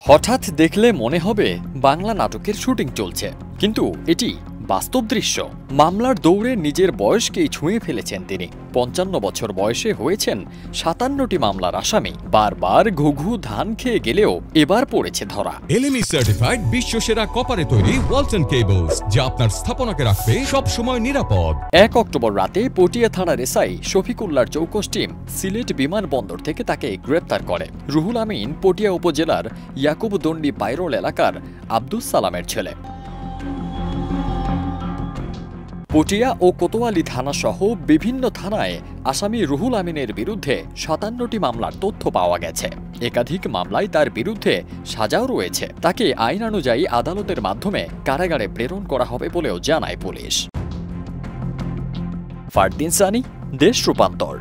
হঠাৎ দেখলে মনে হবে বাংলা নাটকের শুটিং চলছে, কিন্তু এটি বাস্তব দৃশ্য। মামলার দৌড়ে নিজের বয়সকেই ছুঁয়ে ফেলেছেন তিনি। ৫৫ বছর বয়সে হয়েছেন ৫৭টি মামলার আসামি। বারবার ঘুঘু ধান খেয়ে গেলেও এবার পড়েছে ধরা। এলএমই সার্টিফাইড বিশ্বসেরা কপারে তৈরি ওয়ালটন কেবলস, যা আপনার স্থাপনাকে রাখবে সব সময় নিরাপদ। ১ অক্টোবর রাতে পটিয়া থানার এসআই শফিকুল্লাহর চৌকস টিম সিলেট বিমানবন্দর থেকে তাকে গ্রেপ্তার করে। রুহুল আমিন পটিয়া উপজেলার ইয়াকুবদন্ডি পাইরোল এলাকার আব্দুস সালামের ছেলে। পটিয়া ও কোতোয়ালি থানাসহ বিভিন্ন থানায় আসামি রুহুল আমিনের বিরুদ্ধে ৫৭টি মামলার তথ্য পাওয়া গেছে। একাধিক মামলায় তার বিরুদ্ধে সাজাও রয়েছে। তাকে আইনানুযায়ী আদালতের মাধ্যমে কারাগারে প্রেরণ করা হবে বলেও জানায় পুলিশ। ফারদিন সানি, দেশ রূপান্তর।